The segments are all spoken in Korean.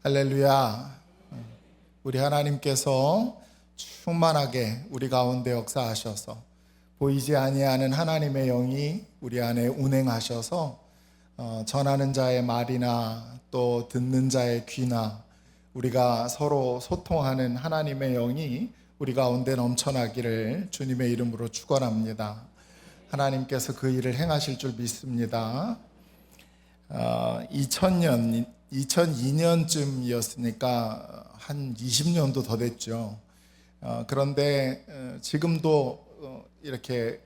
할렐루야. 우리 하나님께서 충만하게 우리 가운데 역사하셔서 보이지 아니하는 하나님의 영이 우리 안에 운행하셔서 전하는 자의 말이나 또 듣는 자의 귀나 우리가 서로 소통하는 하나님의 영이 우리 가운데 넘쳐나기를 주님의 이름으로 축원합니다. 하나님께서 그 일을 행하실 줄 믿습니다. 2002년쯤이었으니까 한 20년도 더 됐죠. 그런데 지금도 이렇게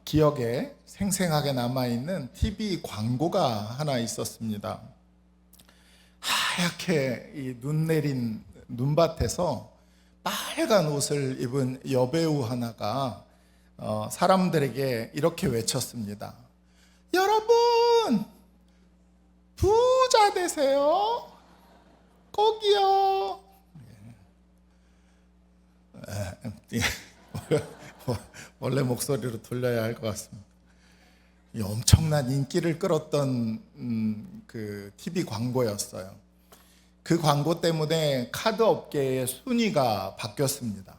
기억에 생생하게 남아있는 TV 광고가 하나 있었습니다. 하얗게 이 눈 내린 눈밭에서 빨간 옷을 입은 여배우 하나가 사람들에게 이렇게 외쳤습니다. 여러분! 부자 되세요. 꼭이요. 원래 목소리로 돌려야 할 것 같습니다. 엄청난 인기를 끌었던 그 TV 광고였어요. 그 광고 때문에 카드 업계의 순위가 바뀌었습니다.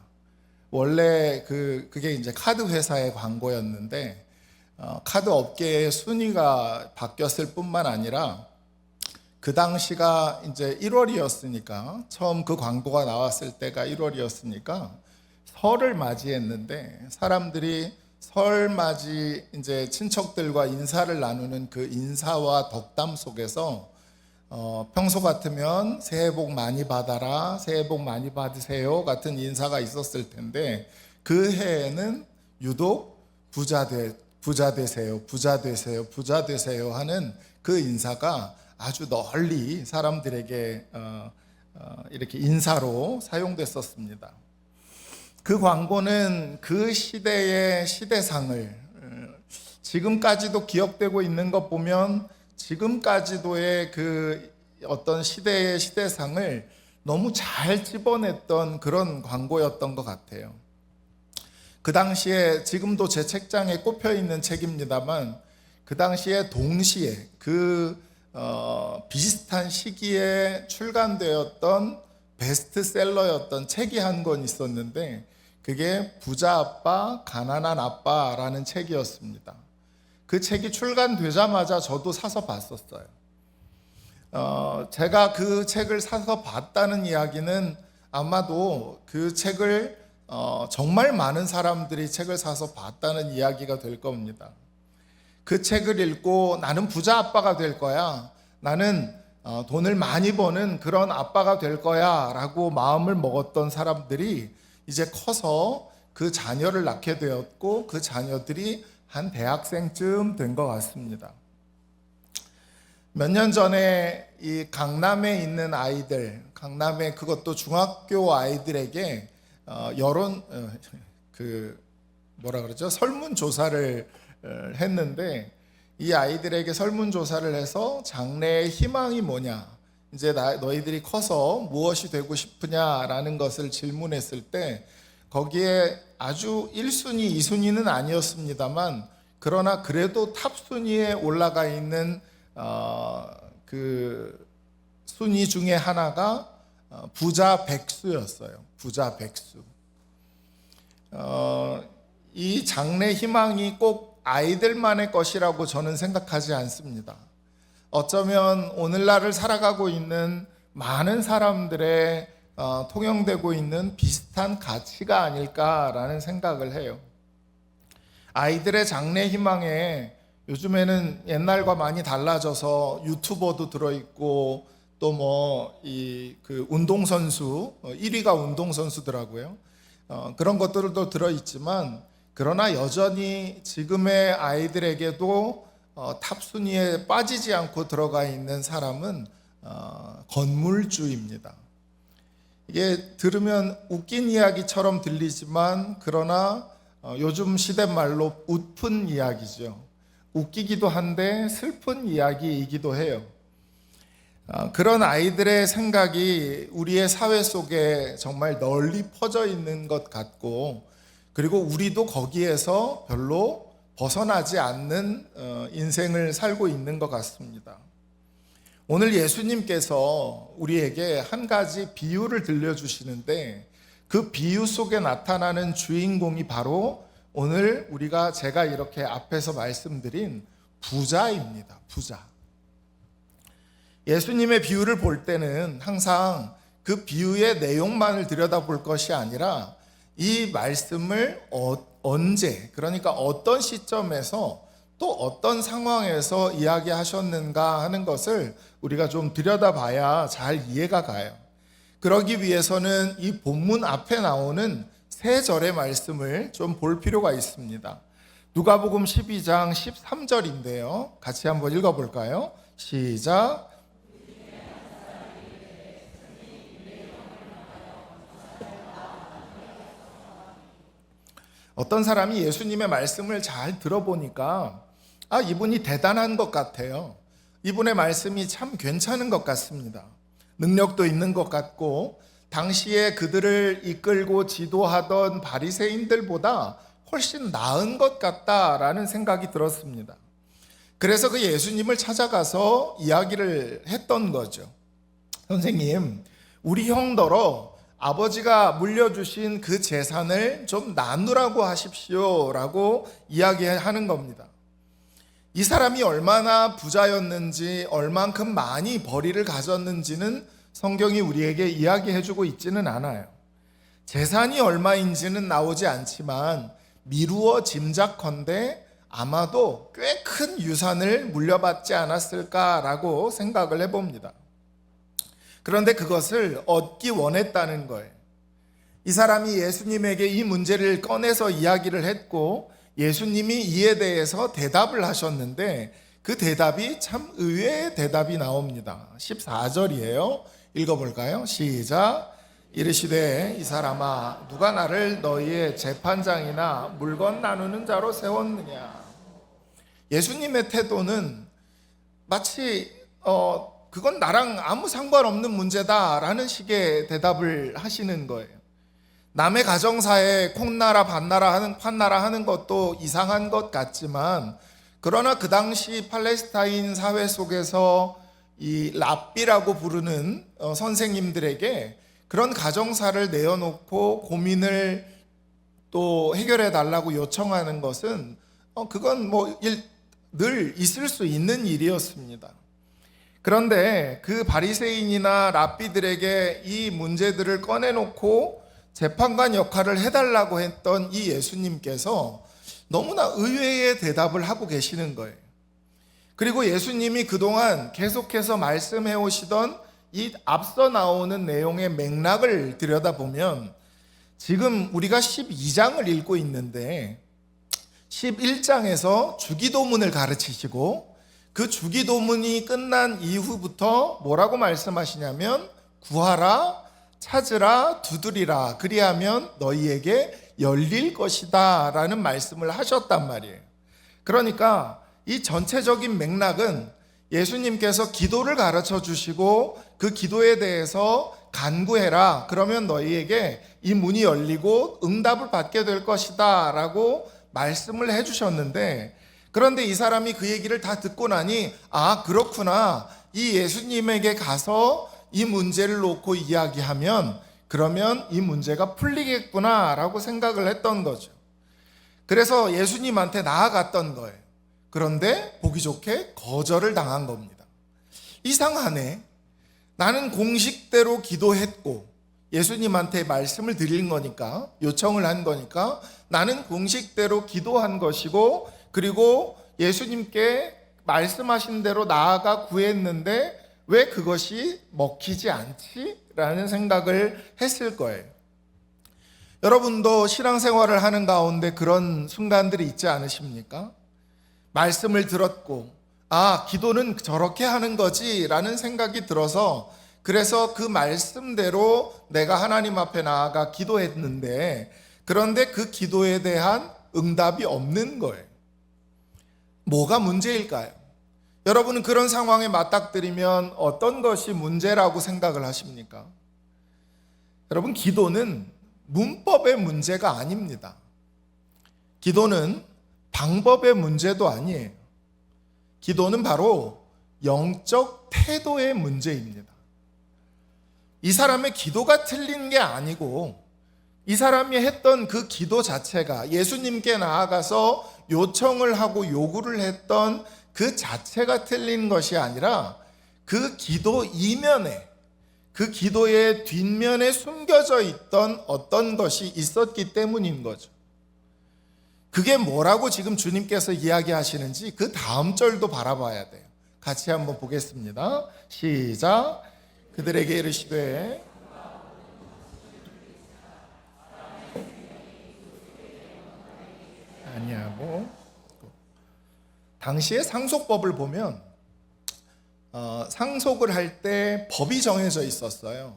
원래 그게 이제 카드 회사의 광고였는데 카드 업계의 순위가 바뀌었을 뿐만 아니라 그 당시가 이제 1월이었으니까 처음 그 광고가 나왔을 때가 1월이었으니까 설을 맞이했는데 사람들이 설 맞이 이제 친척들과 인사를 나누는 그 인사와 덕담 속에서 평소 같으면 새해 복 많이 받아라, 새해 복 많이 받으세요 같은 인사가 있었을 텐데 그 해에는 유독 부자 되세요, 부자 되세요, 부자 되세요 하는 그 인사가 아주 널리 사람들에게 이렇게 인사로 사용됐었습니다. 그 광고는 그 시대의 시대상을 지금까지도 기억되고 있는 것 보면 지금까지도의 그 어떤 시대의 시대상을 너무 잘 집어냈던 그런 광고였던 것 같아요. 그 당시에 지금도 제 책장에 꼽혀 있는 책입니다만 그 당시에 동시에 비슷한 시기에 출간되었던 베스트셀러였던 책이 한 권 있었는데 그게 부자 아빠, 가난한 아빠라는 책이었습니다. 그 책이 출간되자마자 저도 사서 봤었어요. 제가 그 책을 사서 봤다는 이야기는 아마도 그 책을 정말 많은 사람들이 책을 사서 봤다는 이야기가 될 겁니다. 그 책을 읽고 나는 부자 아빠가 될 거야, 나는 돈을 많이 버는 그런 아빠가 될 거야 라고 마음을 먹었던 사람들이 이제 커서 그 자녀를 낳게 되었고 그 자녀들이 한 대학생쯤 된 것 같습니다. 몇 년 전에 이 강남에 있는 아이들, 강남에 그것도 중학교 아이들에게 설문조사를 했는데 이 아이들에게 설문조사를 해서 장래의 희망이 뭐냐, 이제 너희들이 커서 무엇이 되고 싶으냐라는 것을 질문했을 때 거기에 아주 1순위, 2순위는 아니었습니다만 그러나 그래도 탑 순위에 올라가 있는 그 순위 중에 하나가 부자 백수였어요. 부자 백수. 이 장래 희망이 꼭 아이들만의 것이라고 저는 생각하지 않습니다. 어쩌면 오늘날을 살아가고 있는 많은 사람들의 통용되고 있는 비슷한 가치가 아닐까라는 생각을 해요. 아이들의 장래 희망에 요즘에는 옛날과 많이 달라져서 유튜버도 들어있고 또 그 운동선수 1위가 운동선수더라고요. 그런 것들도 들어있지만 그러나 여전히 지금의 아이들에게도 탑 순위에 빠지지 않고 들어가 있는 사람은 건물주입니다. 이게 들으면 웃긴 이야기처럼 들리지만 그러나 요즘 시대 말로 웃픈 이야기죠. 웃기기도 한데 슬픈 이야기이기도 해요. 그런 아이들의 생각이 우리의 사회 속에 정말 널리 퍼져 있는 것 같고 그리고 우리도 거기에서 별로 벗어나지 않는 인생을 살고 있는 것 같습니다. 오늘 예수님께서 우리에게 한 가지 비유를 들려주시는데 그 비유 속에 나타나는 주인공이 바로 오늘 제가 이렇게 앞에서 말씀드린 부자입니다. 부자. 예수님의 비유를 볼 때는 항상 그 비유의 내용만을 들여다볼 것이 아니라 이 말씀을 언제, 그러니까 어떤 시점에서 또 어떤 상황에서 이야기하셨는가 하는 것을 우리가 좀 들여다봐야 잘 이해가 가요. 그러기 위해서는 이 본문 앞에 나오는 세 절의 말씀을 좀 볼 필요가 있습니다. 누가복음 12장 13절인데요. 같이 한번 읽어볼까요? 시작. 어떤 사람이 예수님의 말씀을 잘 들어보니까 이분이 대단한 것 같아요. 이분의 말씀이 참 괜찮은 것 같습니다. 능력도 있는 것 같고 당시에 그들을 이끌고 지도하던 바리새인들보다 훨씬 나은 것 같다라는 생각이 들었습니다. 그래서 그 예수님을 찾아가서 이야기를 했던 거죠. 선생님, 우리 형더러 아버지가 물려주신 그 재산을 좀 나누라고 하십시오 라고 이야기하는 겁니다. 이 사람이 얼마나 부자였는지, 얼만큼 많이 벌이를 가졌는지는 성경이 우리에게 이야기해주고 있지는 않아요. 재산이 얼마인지는 나오지 않지만 미루어 짐작컨대 아마도 꽤 큰 유산을 물려받지 않았을까라고 생각을 해봅니다. 그런데 그것을 얻기 원했다는 거예요. 이 사람이 예수님에게 이 문제를 꺼내서 이야기를 했고 예수님이 이에 대해서 대답을 하셨는데 그 대답이 참 의외의 대답이 나옵니다. 14절이에요. 읽어볼까요? 시작. 이르시되 이 사람아 누가 나를 너희의 재판장이나 물건 나누는 자로 세웠느냐. 예수님의 태도는 마치 그건 나랑 아무 상관없는 문제다라는 식의 대답을 하시는 거예요. 남의 가정사에 콩나라 판나라 하는 것도 이상한 것 같지만 그러나 그 당시 팔레스타인 사회 속에서 이 랍비라고 부르는 선생님들에게 그런 가정사를 내어놓고 고민을 또 해결해 달라고 요청하는 것은 그건 늘 있을 수 있는 일이었습니다. 그런데 그 바리새인이나 랍비들에게 이 문제들을 꺼내놓고 재판관 역할을 해달라고 했던 이 예수님께서 너무나 의외의 대답을 하고 계시는 거예요. 그리고 예수님이 그동안 계속해서 말씀해 오시던 이 앞서 나오는 내용의 맥락을 들여다보면 지금 우리가 12장을 읽고 있는데 11장에서 주기도문을 가르치시고 그 주기도문이 끝난 이후부터 뭐라고 말씀하시냐면 구하라, 찾으라, 두드리라 그리하면 너희에게 열릴 것이다 라는 말씀을 하셨단 말이에요. 그러니까 이 전체적인 맥락은 예수님께서 기도를 가르쳐 주시고 그 기도에 대해서 간구해라 그러면 너희에게 이 문이 열리고 응답을 받게 될 것이다 라고 말씀을 해주셨는데 그런데 이 사람이 그 얘기를 다 듣고 나니 그렇구나 이 예수님에게 가서 이 문제를 놓고 이야기하면 그러면 이 문제가 풀리겠구나 라고 생각을 했던 거죠. 그래서 예수님한테 나아갔던 거예요. 그런데 보기 좋게 거절을 당한 겁니다. 이상하네. 나는 공식대로 기도했고 예수님한테 말씀을 드린 거니까 요청을 한 거니까 나는 공식대로 기도한 것이고 그리고 예수님께 말씀하신 대로 나아가 구했는데 왜 그것이 먹히지 않지? 라는 생각을 했을 거예요. 여러분도 신앙생활을 하는 가운데 그런 순간들이 있지 않으십니까? 말씀을 들었고 기도는 저렇게 하는 거지 라는 생각이 들어서 그래서 그 말씀대로 내가 하나님 앞에 나아가 기도했는데 그런데 그 기도에 대한 응답이 없는 거예요. 뭐가 문제일까요? 여러분은 그런 상황에 맞닥뜨리면 어떤 것이 문제라고 생각을 하십니까? 여러분, 기도는 문법의 문제가 아닙니다. 기도는 방법의 문제도 아니에요. 기도는 바로 영적 태도의 문제입니다. 이 사람의 기도가 틀린 게 아니고 이 사람이 했던 그 기도 자체가 예수님께 나아가서 요청을 하고 요구를 했던 그 자체가 틀린 것이 아니라 그 기도 이면에, 그 기도의 뒷면에 숨겨져 있던 어떤 것이 있었기 때문인 거죠. 그게 뭐라고 지금 주님께서 이야기하시는지 그 다음 절도 바라봐야 돼요. 같이 한번 보겠습니다. 시작. 그들에게 이르시되 아니하고, 당시의 상속법을 보면 상속을 할 때 법이 정해져 있었어요.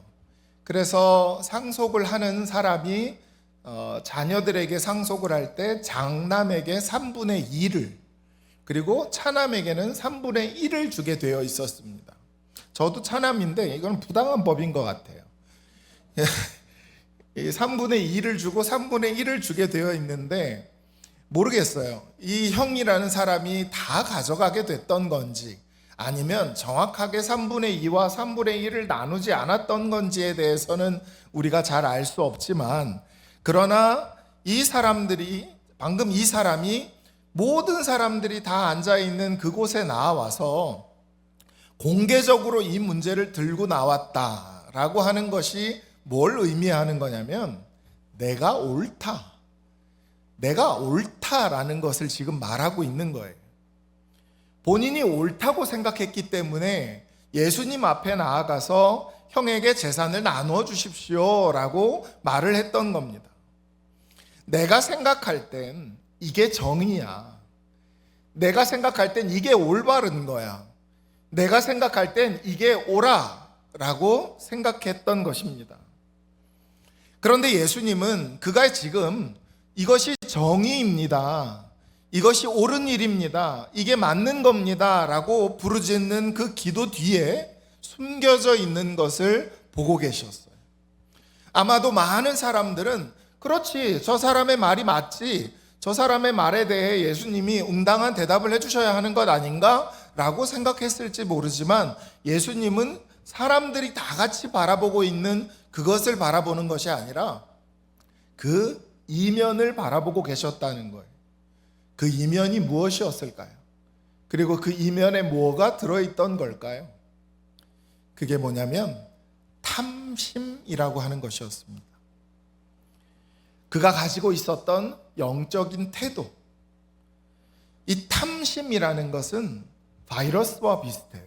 그래서 상속을 하는 사람이 자녀들에게 상속을 할 때 장남에게 3분의 2를, 그리고 차남에게는 3분의 1을 주게 되어 있었습니다. 저도 차남인데 이건 부당한 법인 것 같아요. 3분의 2를 주고 3분의 1을 주게 되어 있는데 모르겠어요. 이 형이라는 사람이 다 가져가게 됐던 건지 아니면 정확하게 3분의 2와 3분의 1을 나누지 않았던 건지에 대해서는 우리가 잘 알 수 없지만, 그러나 이 사람들이, 방금 이 사람이 모든 사람들이 다 앉아있는 그곳에 나와서 공개적으로 이 문제를 들고 나왔다라고 하는 것이 뭘 의미하는 거냐면 내가 옳다라는 것을 지금 말하고 있는 거예요. 본인이 옳다고 생각했기 때문에 예수님 앞에 나아가서 형에게 재산을 나누어 주십시오 라고 말을 했던 겁니다. 내가 생각할 땐 이게 정의야. 내가 생각할 땐 이게 올바른 거야. 내가 생각할 땐 이게 옳아라고 생각했던 것입니다. 그런데 예수님은 그가 지금 이것이 정의입니다, 이것이 옳은 일입니다, 이게 맞는 겁니다 라고 부르짖는 그 기도 뒤에 숨겨져 있는 것을 보고 계셨어요. 아마도 많은 사람들은 그렇지, 저 사람의 말이 맞지, 저 사람의 말에 대해 예수님이 응당한 대답을 해주셔야 하는 것 아닌가 라고 생각했을지 모르지만, 예수님은 사람들이 다 같이 바라보고 있는 그것을 바라보는 것이 아니라 그 이면을 바라보고 계셨다는 거예요. 그 이면이 무엇이었을까요? 그리고 그 이면에 뭐가 들어있던 걸까요? 그게 뭐냐면 탐심이라고 하는 것이었습니다. 그가 가지고 있었던 영적인 태도. 이 탐심이라는 것은 바이러스와 비슷해요.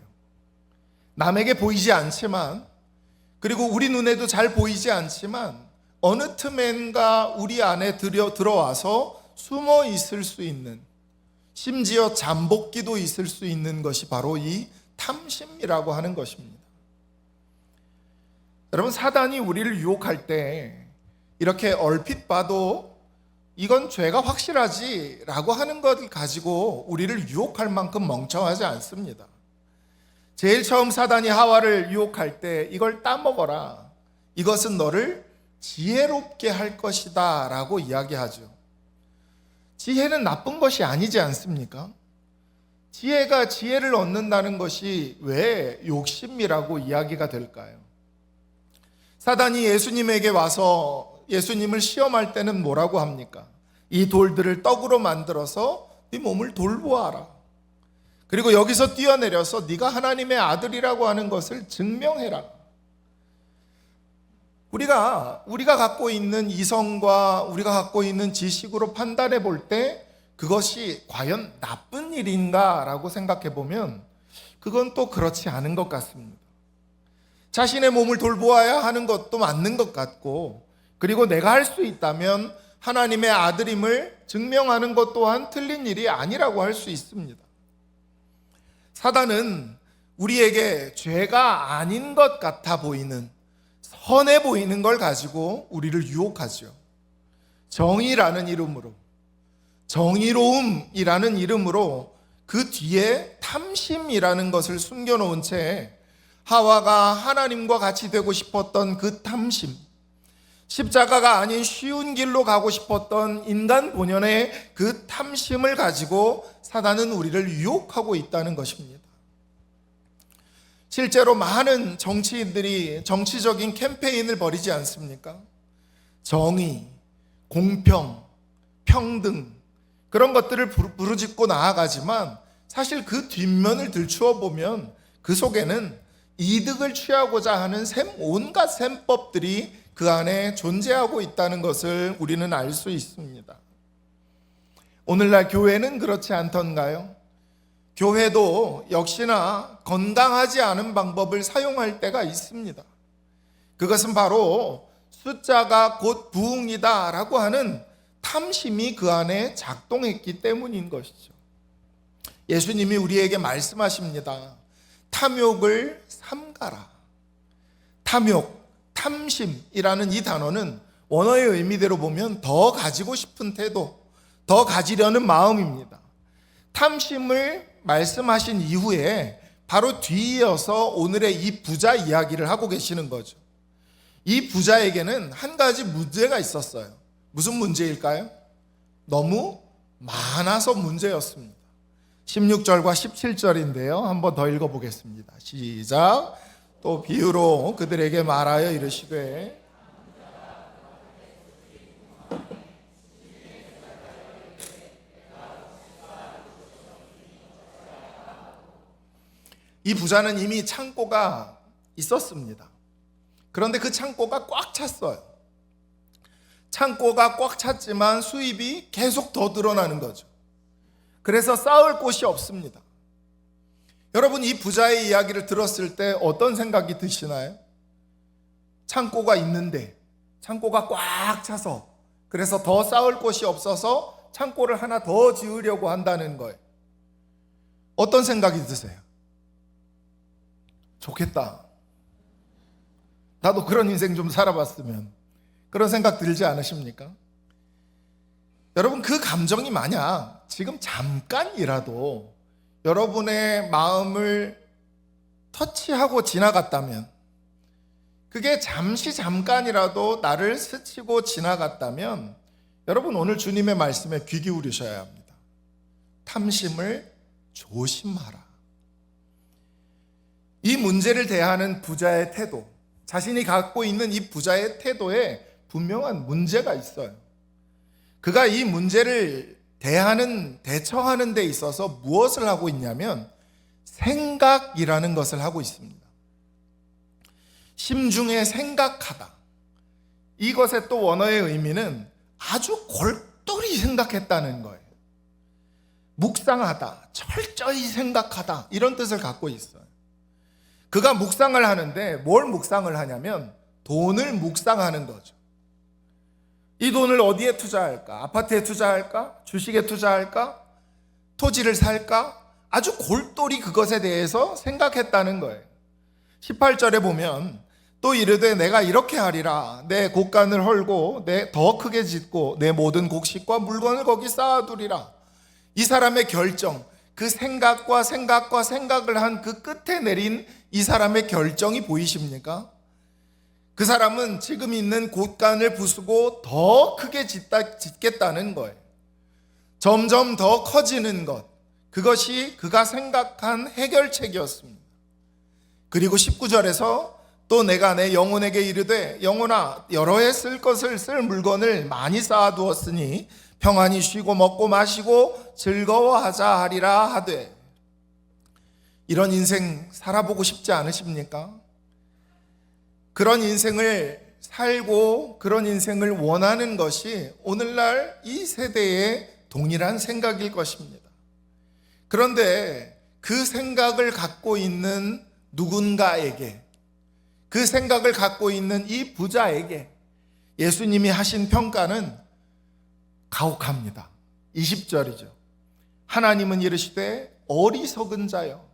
남에게 보이지 않지만, 그리고 우리 눈에도 잘 보이지 않지만 어느 틈엔가 우리 안에 들어와서 숨어 있을 수 있는, 심지어 잠복기도 있을 수 있는 것이 바로 이 탐심이라고 하는 것입니다. 여러분, 사단이 우리를 유혹할 때 이렇게 얼핏 봐도 이건 죄가 확실하지 라고 하는 것을 가지고 우리를 유혹할 만큼 멍청하지 않습니다. 제일 처음 사단이 하와를 유혹할 때 이걸 따먹어라, 이것은 너를 지혜롭게 할 것이다 라고 이야기하죠. 지혜는 나쁜 것이 아니지 않습니까? 지혜가 지혜를 얻는다는 것이 왜 욕심이라고 이야기가 될까요? 사단이 예수님에게 와서 예수님을 시험할 때는 뭐라고 합니까? 이 돌들을 떡으로 만들어서 네 몸을 돌보아라. 그리고 여기서 뛰어내려서 네가 하나님의 아들이라고 하는 것을 증명해라. 우리가 갖고 있는 이성과 우리가 갖고 있는 지식으로 판단해 볼 때 그것이 과연 나쁜 일인가라고 생각해 보면 그건 또 그렇지 않은 것 같습니다. 자신의 몸을 돌보아야 하는 것도 맞는 것 같고, 그리고 내가 할 수 있다면 하나님의 아들임을 증명하는 것 또한 틀린 일이 아니라고 할 수 있습니다. 사단은 우리에게 죄가 아닌 것 같아 보이는, 선해 보이는 걸 가지고 우리를 유혹하죠. 정의라는 이름으로, 정의로움이라는 이름으로 그 뒤에 탐심이라는 것을 숨겨놓은 채 하와가 하나님과 같이 되고 싶었던 그 탐심, 십자가가 아닌 쉬운 길로 가고 싶었던 인간 본연의 그 탐심을 가지고 사단은 우리를 유혹하고 있다는 것입니다. 실제로 많은 정치인들이 정치적인 캠페인을 벌이지 않습니까? 정의, 공평, 평등, 그런 것들을 부르짖고 나아가지만 사실 그 뒷면을 들추어 보면 그 속에는 이득을 취하고자 하는 온갖 셈법들이 그 안에 존재하고 있다는 것을 우리는 알 수 있습니다. 오늘날 교회는 그렇지 않던가요? 교회도 역시나 건강하지 않은 방법을 사용할 때가 있습니다. 그것은 바로 숫자가 곧 부흥이다 라고 하는 탐심이 그 안에 작동했기 때문인 것이죠. 예수님이 우리에게 말씀하십니다. 탐욕을 삼가라. 탐욕, 탐심이라는 이 단어는 원어의 의미대로 보면 더 가지고 싶은 태도, 더 가지려는 마음입니다. 탐심을 말씀하신 이후에 바로 뒤이어서 오늘의 이 부자 이야기를 하고 계시는 거죠. 이 부자에게는 한 가지 문제가 있었어요. 무슨 문제일까요? 너무 많아서 문제였습니다. 16절과 17절인데요. 한번 더 읽어보겠습니다. 시작. 또 비유로 그들에게 말하여 이르시되 이 부자는 이미 창고가 있었습니다. 그런데 그 창고가 꽉 찼어요. 창고가 꽉 찼지만 수입이 계속 더 늘어나는 거죠. 그래서 쌓을 곳이 없습니다. 여러분, 이 부자의 이야기를 들었을 때 어떤 생각이 드시나요? 창고가 있는데 창고가 꽉 차서 그래서 더 쌓을 곳이 없어서 창고를 하나 더 지으려고 한다는 거예요. 어떤 생각이 드세요? 좋겠다. 나도 그런 인생 좀 살아봤으면. 그런 생각 들지 않으십니까? 여러분, 그 감정이 만약 지금 잠깐이라도 여러분의 마음을 터치하고 지나갔다면, 그게 잠깐이라도 나를 스치고 지나갔다면, 여러분 오늘 주님의 말씀에 귀 기울이셔야 합니다. 탐심을 조심하라. 이 문제를 대하는 부자의 태도, 자신이 갖고 있는 이 부자의 태도에 분명한 문제가 있어요. 그가 이 문제를 대처하는 데 있어서 무엇을 하고 있냐면 생각이라는 것을 하고 있습니다. 심중에 생각하다. 이것의 또 원어의 의미는 아주 골똘히 생각했다는 거예요. 묵상하다, 철저히 생각하다, 이런 뜻을 갖고 있어요. 그가 묵상을 하는데 뭘 묵상을 하냐면 돈을 묵상하는 거죠. 이 돈을 어디에 투자할까? 아파트에 투자할까? 주식에 투자할까? 토지를 살까? 아주 골똘히 그것에 대해서 생각했다는 거예요. 18절에 보면 또 이르되 내가 이렇게 하리라. 내 곡간을 헐고 내 더 크게 짓고 내 모든 곡식과 물건을 거기 쌓아두리라. 이 사람의 결정, 그 생각을 한 그 끝에 내린 이 사람의 결정이 보이십니까? 그 사람은 지금 있는 곳간을 부수고 더 크게 짓겠다는 거예요. 점점 더 커지는 것, 그것이 그가 생각한 해결책이었습니다. 그리고 19절에서 또 내가 내 영혼에게 이르되 영혼아 여러 해 쓸 것을 쓸 물건을 많이 쌓아두었으니 평안히 쉬고 먹고 마시고 즐거워하자 하리라 하되. 이런 인생 살아보고 싶지 않으십니까? 그런 인생을 살고 그런 인생을 원하는 것이 오늘날 이 세대의 동일한 생각일 것입니다. 그런데 그 생각을 갖고 있는 누군가에게, 그 생각을 갖고 있는 이 부자에게 예수님이 하신 평가는 가혹합니다. 20절이죠. 하나님은 이르시되 어리석은 자여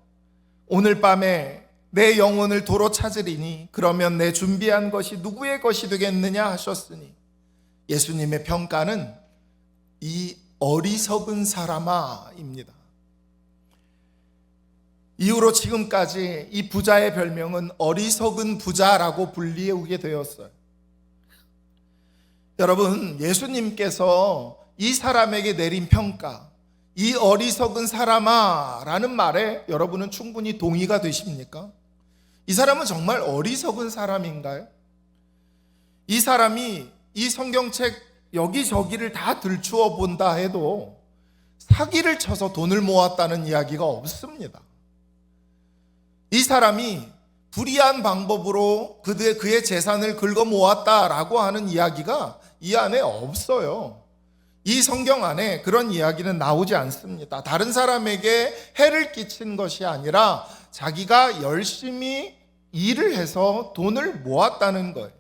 오늘 밤에 내 영혼을 도로 찾으리니 그러면 내 준비한 것이 누구의 것이 되겠느냐 하셨으니, 예수님의 평가는 이 어리석은 사람아입니다. 이후로 지금까지 이 부자의 별명은 어리석은 부자라고 불리우게 되었어요. 여러분, 예수님께서 이 사람에게 내린 평가, 이 어리석은 사람아 라는 말에 여러분은 충분히 동의가 되십니까? 이 사람은 정말 어리석은 사람인가요? 이 사람이 이 성경책 여기저기를 다 들추어 본다 해도 사기를 쳐서 돈을 모았다는 이야기가 없습니다. 이 사람이 불의한 방법으로 그의 재산을 긁어 모았다라고 하는 이야기가 이 안에 없어요. 이 성경 안에 그런 이야기는 나오지 않습니다. 다른 사람에게 해를 끼친 것이 아니라 자기가 열심히 일을 해서 돈을 모았다는 거예요.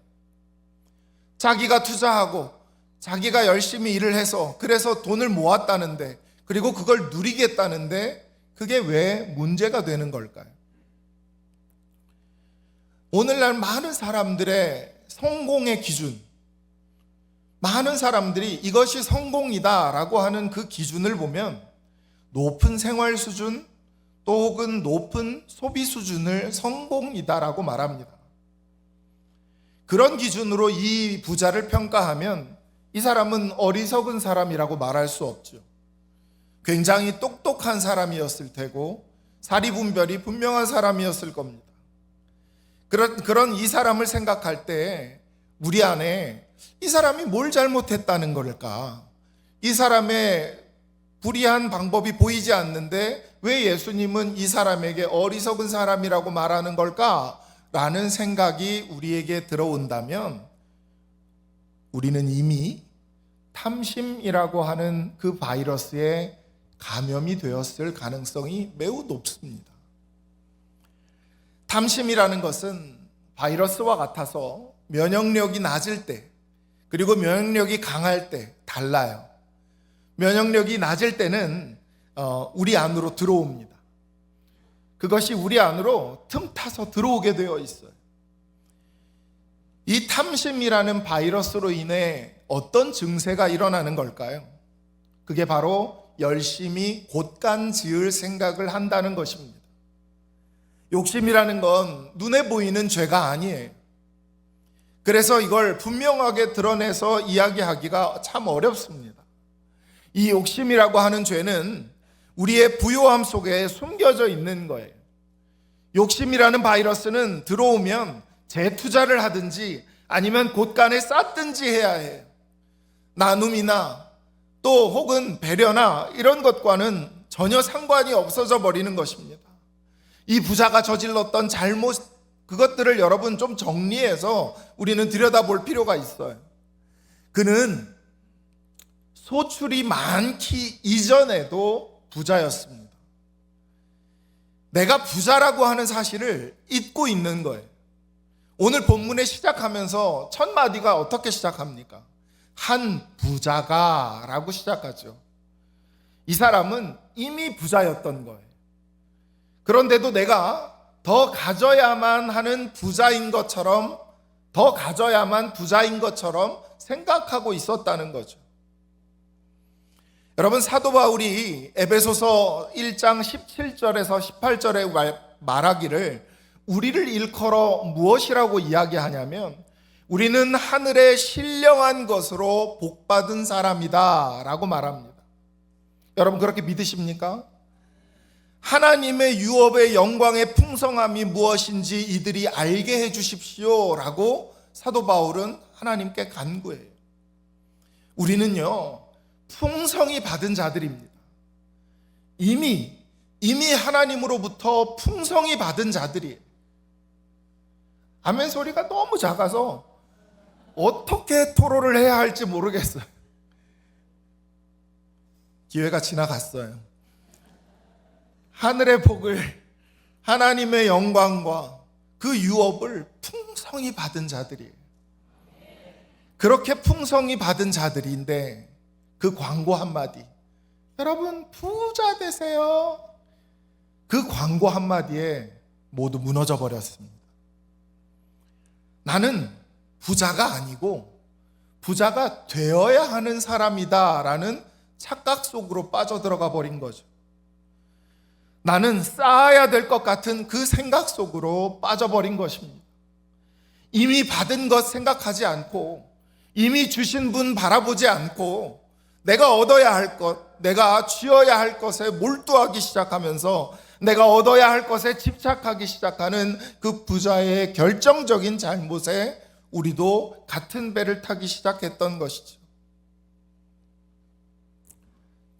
자기가 투자하고 자기가 열심히 일을 해서 그래서 돈을 모았다는데, 그리고 그걸 누리겠다는데 그게 왜 문제가 되는 걸까요? 오늘날 많은 사람들의 성공의 기준, 많은 사람들이 이것이 성공이다라고 하는 그 기준을 보면 높은 생활 수준 또 혹은 높은 소비 수준을 성공이다라고 말합니다. 그런 기준으로 이 부자를 평가하면 이 사람은 어리석은 사람이라고 말할 수 없죠. 굉장히 똑똑한 사람이었을 테고 사리분별이 분명한 사람이었을 겁니다. 그런 이 사람을 생각할 때 우리 안에 이 사람이 뭘 잘못했다는 걸까? 이 사람의 불의한 방법이 보이지 않는데 왜 예수님은 이 사람에게 어리석은 사람이라고 말하는 걸까? 라는 생각이 우리에게 들어온다면 우리는 이미 탐심이라고 하는 그 바이러스에 감염이 되었을 가능성이 매우 높습니다. 탐심이라는 것은 바이러스와 같아서 면역력이 낮을 때 그리고 면역력이 강할 때 달라요. 면역력이 낮을 때는 우리 안으로 들어옵니다. 그것이 우리 안으로 틈타서 들어오게 되어 있어요. 이 탐심이라는 바이러스로 인해 어떤 증세가 일어나는 걸까요? 그게 바로 열심히 곳간 지을 생각을 한다는 것입니다. 욕심이라는 건 눈에 보이는 죄가 아니에요. 그래서 이걸 분명하게 드러내서 이야기하기가 참 어렵습니다. 이 욕심이라고 하는 죄는 우리의 부요함 속에 숨겨져 있는 거예요. 욕심이라는 바이러스는 들어오면 재투자를 하든지 아니면 곳간에 쌌든지 해야 해요. 나눔이나 또 혹은 배려나 이런 것과는 전혀 상관이 없어져 버리는 것입니다. 이 부자가 저질렀던 잘못, 그것들을 여러분 좀 정리해서 우리는 들여다볼 필요가 있어요. 그는 소출이 많기 이전에도 부자였습니다. 내가 부자라고 하는 사실을 잊고 있는 거예요. 오늘 본문에 시작하면서 첫 마디가 어떻게 시작합니까? 한 부자가 라고 시작하죠. 이 사람은 이미 부자였던 거예요. 그런데도 내가 더 가져야만 하는 부자인 것처럼, 더 가져야만 부자인 것처럼 생각하고 있었다는 거죠. 여러분, 사도 바울이 에베소서 1장 17절에서 18절에 말하기를 우리를 일컬어 무엇이라고 이야기하냐면 우리는 하늘의 신령한 것으로 복받은 사람이다 라고 말합니다. 여러분, 그렇게 믿으십니까? 하나님의 유업의 영광의 풍성함이 무엇인지 이들이 알게 해 주십시오 라고 사도 바울은 하나님께 간구해요. 우리는요, 풍성히 받은 자들입니다. 이미 하나님으로부터 풍성히 받은 자들이에요. 아멘 소리가 너무 작아서 어떻게 토로를 해야 할지 모르겠어요. 기회가 지나갔어요. 하늘의 복을, 하나님의 영광과 그 유업을 풍성히 받은 자들이에요. 그렇게 풍성히 받은 자들인데 그 광고 한마디, 여러분 부자 되세요, 그 광고 한마디에 모두 무너져 버렸습니다. 나는 부자가 아니고 부자가 되어야 하는 사람이다 라는 착각 속으로 빠져들어가 버린 거죠. 나는 쌓아야 될 것 같은 그 생각 속으로 빠져버린 것입니다. 이미 받은 것 생각하지 않고, 이미 주신 분 바라보지 않고, 내가 얻어야 할 것, 내가 쥐어야 할 것에 몰두하기 시작하면서 내가 얻어야 할 것에 집착하기 시작하는 그 부자의 결정적인 잘못에 우리도 같은 배를 타기 시작했던 것이죠.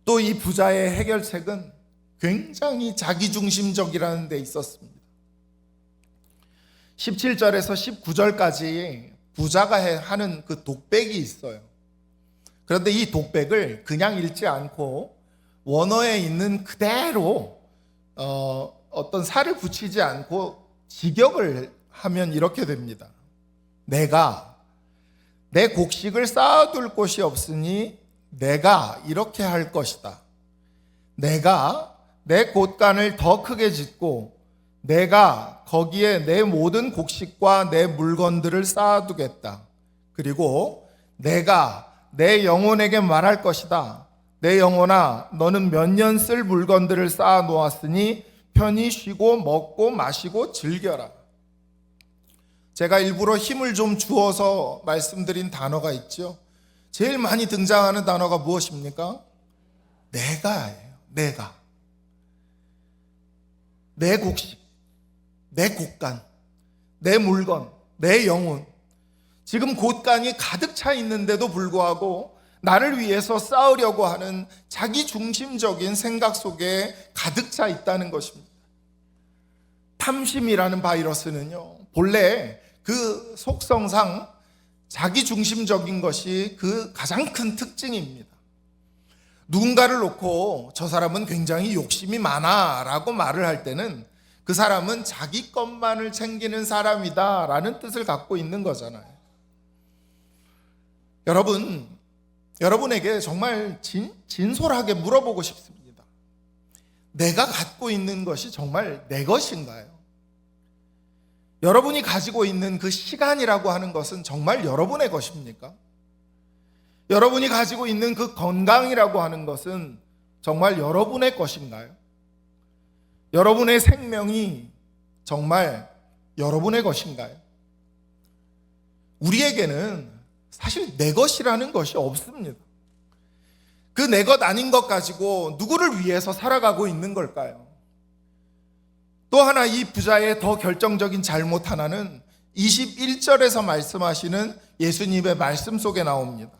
또 이 부자의 해결책은 굉장히 자기중심적이라는 데 있었습니다. 17절에서 19절까지 부자가 하는 그 독백이 있어요. 그런데 이 독백을 그냥 읽지 않고 원어에 있는 그대로 어떤 살을 붙이지 않고 직역을 하면 이렇게 됩니다. 내가 내 곡식을 쌓아둘 곳이 없으니 내가 이렇게 할 것이다. 내가 내 곳간을 더 크게 짓고 내가 거기에 내 모든 곡식과 내 물건들을 쌓아두겠다. 그리고 내가 내 영혼에게 말할 것이다. 내 영혼아, 너는 몇 년 쓸 물건들을 쌓아 놓았으니 편히 쉬고 먹고 마시고 즐겨라. 제가 일부러 힘을 좀 주어서 말씀드린 단어가 있죠. 제일 많이 등장하는 단어가 무엇입니까? 내가예요. 내가. 내 곡식, 내 곳간, 내 물건, 내 영혼. 지금 곳간이 가득 차 있는데도 불구하고 나를 위해서 쌓으려고 하는 자기 중심적인 생각 속에 가득 차 있다는 것입니다. 탐심이라는 바이러스는요, 본래 그 속성상 자기 중심적인 것이 그 가장 큰 특징입니다. 누군가를 놓고 저 사람은 굉장히 욕심이 많아 라고 말을 할 때는 그 사람은 자기 것만을 챙기는 사람이다 라는 뜻을 갖고 있는 거잖아요. 여러분에게 정말 진솔하게 물어보고 싶습니다. 내가 갖고 있는 것이 정말 내 것인가요? 여러분이 가지고 있는 그 시간이라고 하는 것은 정말 여러분의 것입니까? 여러분이 가지고 있는 그 건강이라고 하는 것은 정말 여러분의 것인가요? 여러분의 생명이 정말 여러분의 것인가요? 우리에게는 사실 내 것이라는 것이 없습니다. 그 내 것 아닌 것 가지고 누구를 위해서 살아가고 있는 걸까요? 또 하나 이 부자의 더 결정적인 잘못 하나는 21절에서 말씀하시는 예수님의 말씀 속에 나옵니다.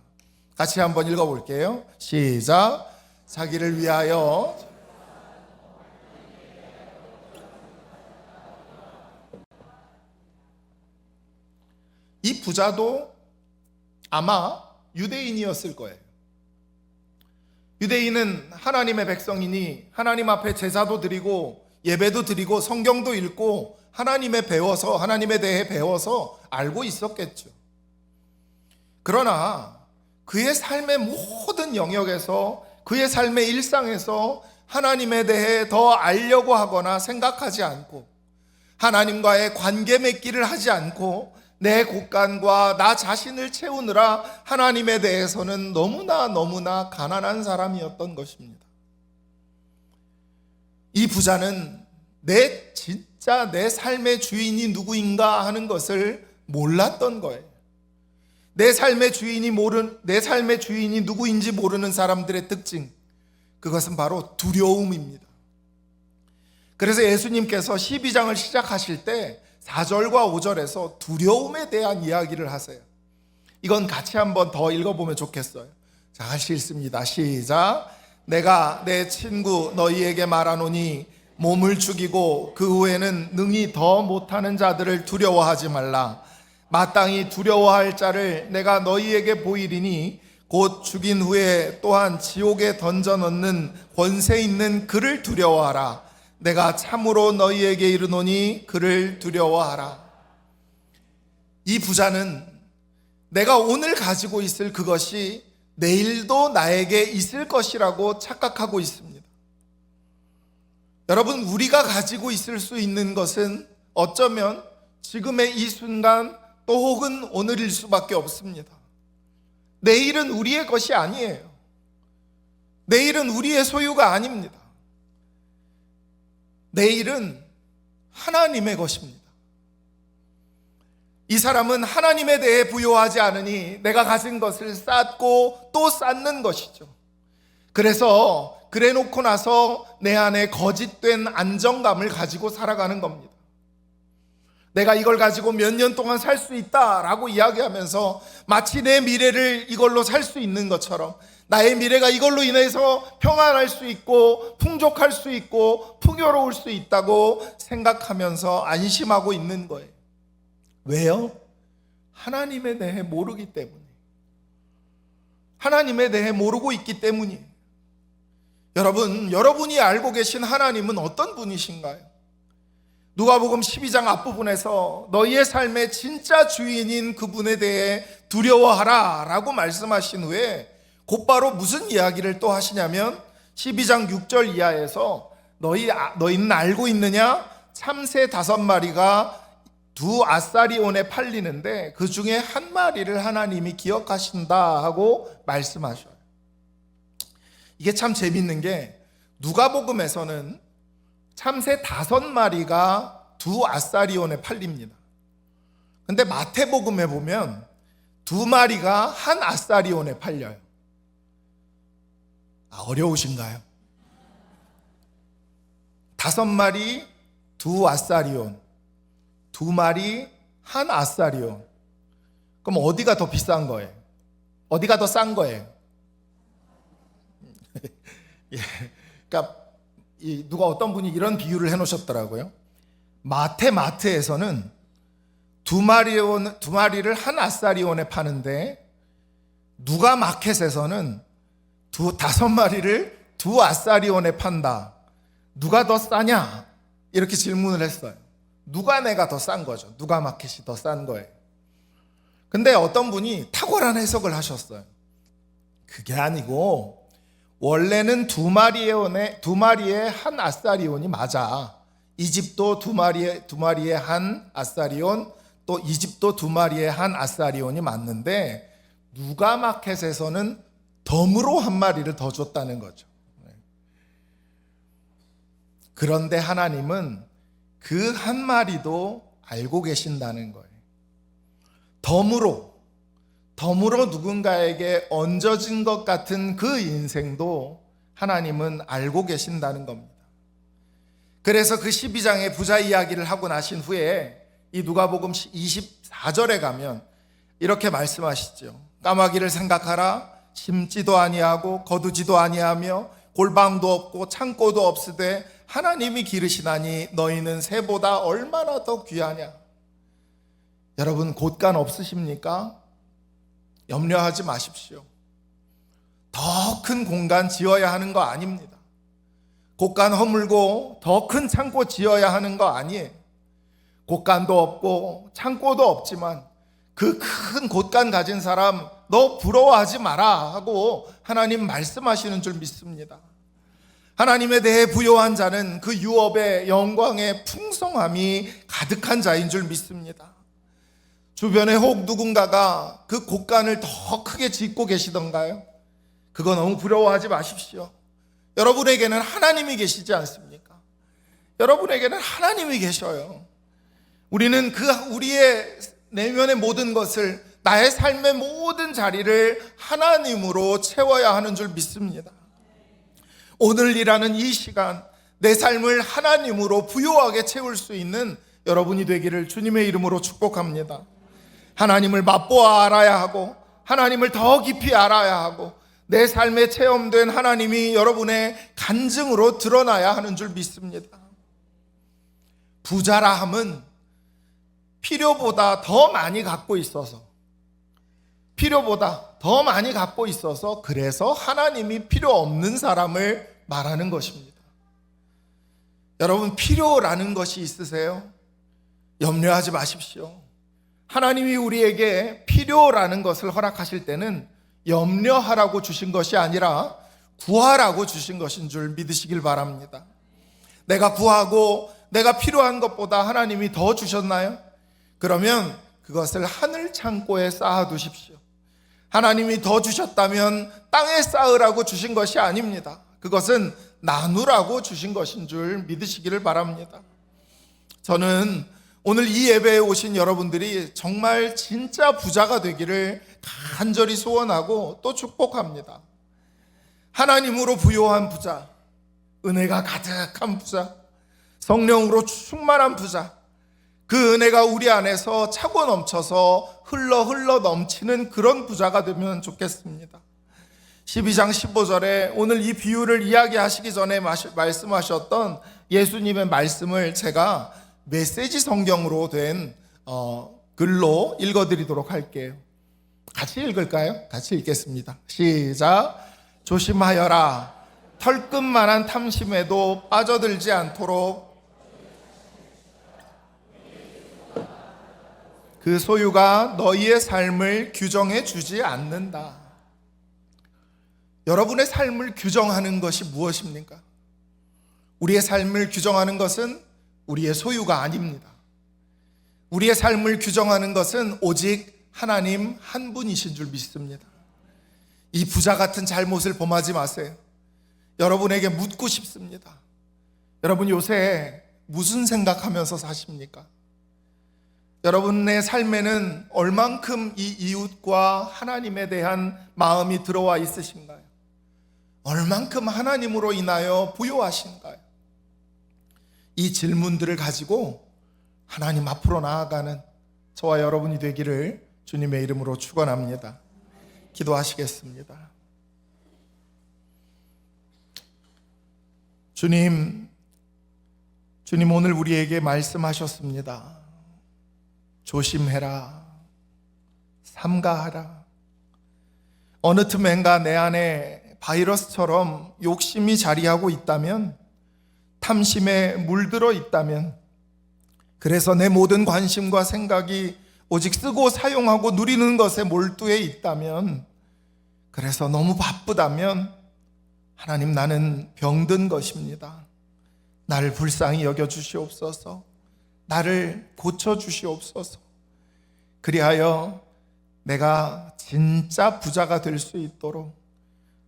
같이 한번 읽어볼게요. 시작. 자기를 위하여 이 부자도 아마 유대인이었을 거예요. 유대인은 하나님의 백성이니 하나님 앞에 제사도 드리고 예배도 드리고 성경도 읽고 하나님에 대해 배워서 알고 있었겠죠. 그러나 그의 삶의 모든 영역에서, 그의 삶의 일상에서 하나님에 대해 더 알려고 하거나 생각하지 않고, 하나님과의 관계 맺기를 하지 않고 내 곳간과 나 자신을 채우느라 하나님에 대해서는 너무나 가난한 사람이었던 것입니다. 이 부자는 진짜 내 삶의 주인이 누구인가 하는 것을 몰랐던 거예요. 내 삶의 주인이 누구인지 모르는 사람들의 특징, 그것은 바로 두려움입니다. 그래서 예수님께서 12장을 시작하실 때 4절과 5절에서 두려움에 대한 이야기를 하세요. 이건 같이 한번 더 읽어보면 좋겠어요. 자, 같이 읽습니다. 시작. 내가 내 친구 너희에게 말하노니 몸을 죽이고 그 후에는 능히 더 못하는 자들을 두려워하지 말라. 마땅히 두려워할 자를 내가 너희에게 보이리니 곧 죽인 후에 또한 지옥에 던져 넣는 권세 있는 그를 두려워하라. 내가 참으로 너희에게 이르노니 그를 두려워하라. 이 부자는 내가 오늘 가지고 있을 그것이 내일도 나에게 있을 것이라고 착각하고 있습니다. 여러분, 우리가 가지고 있을 수 있는 것은 어쩌면 지금의 이 순간 또 혹은 오늘일 수밖에 없습니다. 내일은 우리의 것이 아니에요. 내일은 우리의 소유가 아닙니다. 내일은 하나님의 것입니다. 이 사람은 하나님에 대해 부여하지 않으니 내가 가진 것을 쌓고 또 쌓는 것이죠. 그래서 그래 놓고 나서 내 안에 거짓된 안정감을 가지고 살아가는 겁니다. 내가 이걸 가지고 몇 년 동안 살 수 있다라고 이야기하면서 마치 내 미래를 이걸로 살 수 있는 것처럼, 나의 미래가 이걸로 인해서 평안할 수 있고 풍족할 수 있고 풍요로울 수 있다고 생각하면서 안심하고 있는 거예요. 왜요? 하나님에 대해 모르기 때문이에요. 하나님에 대해 모르고 있기 때문이에요. 여러분이 알고 계신 하나님은 어떤 분이신가요? 누가복음 12장 앞부분에서 너희의 삶의 진짜 주인인 그분에 대해 두려워하라 라고 말씀하신 후에 곧바로 무슨 이야기를 또 하시냐면 12장 6절 이하에서 너희는 알고 있느냐? 참새 5마리가 2 아사리온에 팔리는데 그 중에 1마리를 하나님이 기억하신다 하고 말씀하셔요. 이게 참 재밌는 게 누가복음에서는 참새 5마리가 2 아사리온에 팔립니다. 근데 마태복음에 보면 2마리가 1 아사리온에 팔려요. 어려우신가요? 5마리 2 아사리온, 2마리 1 아사리온. 그럼 어디가 더 비싼 거예요? 어디가 더 싼 거예요? 예, 그러니까 누가 어떤 분이 이런 비유를 해놓으셨더라고요. 마트에서는 2마리를 1 아사리온에 파는데 누가 마켓에서는 5마리를 2 아사리온에 판다. 누가 더 싸냐? 이렇게 질문을 했어요. 누가 내가 더 싼 거죠. 누가 마켓이 더 싼 거예요. 근데 어떤 분이 탁월한 해석을 하셨어요. 그게 아니고 원래는 2마리의 1 아사리온이 맞아. 이집도 2마리의 1 아사리온, 또 이집도 2마리의 1 아사리온이 맞는데 누가 마켓에서는 덤으로 1마리를 더 줬다는 거죠. 그런데 하나님은 그 1마리도 알고 계신다는 거예요. 덤으로 누군가에게 얹어진 것 같은 그 인생도 하나님은 알고 계신다는 겁니다. 그래서 그 12장의 부자 이야기를 하고 나신 후에 이 누가복음 24절에 가면 이렇게 말씀하시죠. 까마귀를 생각하라. 심지도 아니하고 거두지도 아니하며 골방도 없고 창고도 없으되 하나님이 기르시나니 너희는 새보다 얼마나 더 귀하냐. 여러분 곳간 없으십니까? 염려하지 마십시오. 더 큰 공간 지어야 하는 거 아닙니다. 곳간 허물고 더 큰 창고 지어야 하는 거 아니에요. 곳간도 없고 창고도 없지만 그 큰 곳간 가진 사람 너 부러워하지 마라 하고 하나님 말씀하시는 줄 믿습니다. 하나님에 대해 부요한 자는 그 유업의 영광의 풍성함이 가득한 자인 줄 믿습니다. 주변에 혹 누군가가 그 곳간을 더 크게 짓고 계시던가요? 그거 너무 부러워하지 마십시오. 여러분에게는 하나님이 계시지 않습니까? 여러분에게는 하나님이 계셔요. 우리는 우리의 내면의 모든 것을, 나의 삶의 모든 자리를 하나님으로 채워야 하는 줄 믿습니다. 오늘이라는 이 시간, 내 삶을 하나님으로 부요하게 채울 수 있는 여러분이 되기를 주님의 이름으로 축복합니다. 하나님을 맛보아 알아야 하고 하나님을 더 깊이 알아야 하고 내 삶에 체험된 하나님이 여러분의 간증으로 드러나야 하는 줄 믿습니다. 부자라 함은 필요보다 더 많이 갖고 있어서 그래서 하나님이 필요 없는 사람을 말하는 것입니다. 여러분 필요라는 것이 있으세요? 염려하지 마십시오. 하나님이 우리에게 필요라는 것을 허락하실 때는 염려하라고 주신 것이 아니라 구하라고 주신 것인 줄 믿으시길 바랍니다. 내가 구하고 내가 필요한 것보다 하나님이 더 주셨나요? 그러면 그것을 하늘 창고에 쌓아두십시오. 하나님이 더 주셨다면 땅에 쌓으라고 주신 것이 아닙니다. 그것은 나누라고 주신 것인 줄 믿으시기를 바랍니다. 저는 오늘 이 예배에 오신 여러분들이 정말 진짜 부자가 되기를 간절히 소원하고 또 축복합니다. 하나님으로 부요한 부자, 은혜가 가득한 부자, 성령으로 충만한 부자, 그 은혜가 우리 안에서 차고 넘쳐서 흘러 넘치는 그런 부자가 되면 좋겠습니다. 12장 15절에 오늘 이 비유를 이야기하시기 전에 말씀하셨던 예수님의 말씀을 제가 메시지 성경으로 된 글로 읽어드리도록 할게요. 같이 읽을까요? 같이 읽겠습니다. 시작. 조심하여라. 털끝만한 탐심에도 빠져들지 않도록 그 소유가 너희의 삶을 규정해 주지 않는다. 여러분의 삶을 규정하는 것이 무엇입니까? 우리의 삶을 규정하는 것은 우리의 소유가 아닙니다. 우리의 삶을 규정하는 것은 오직 하나님 한 분이신 줄 믿습니다. 이 부자 같은 잘못을 범하지 마세요. 여러분에게 묻고 싶습니다. 여러분 요새 무슨 생각하면서 사십니까? 여러분의 삶에는 얼만큼 이 이웃과 하나님에 대한 마음이 들어와 있으신가요? 얼만큼 하나님으로 인하여 부요하신가요? 이 질문들을 가지고 하나님 앞으로 나아가는 저와 여러분이 되기를 주님의 이름으로 축원합니다. 기도하시겠습니다. 주님 오늘 우리에게 말씀하셨습니다. 조심해라. 삼가하라. 어느 틈엔가 내 안에 바이러스처럼 욕심이 자리하고 있다면, 탐심에 물들어 있다면, 그래서 내 모든 관심과 생각이 오직 쓰고 사용하고 누리는 것에 몰두해 있다면, 그래서 너무 바쁘다면, 하나님 나는 병든 것입니다. 나를 불쌍히 여겨주시옵소서. 나를 고쳐주시옵소서. 그리하여 내가 진짜 부자가 될 수 있도록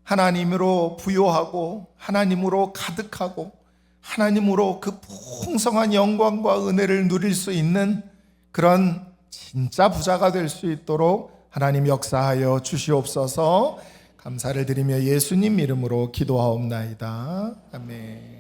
하나님으로 부요하고 하나님으로 가득하고 하나님으로 그 풍성한 영광과 은혜를 누릴 수 있는 그런 진짜 부자가 될 수 있도록 하나님 역사하여 주시옵소서. 감사를 드리며 예수님 이름으로 기도하옵나이다. 아멘.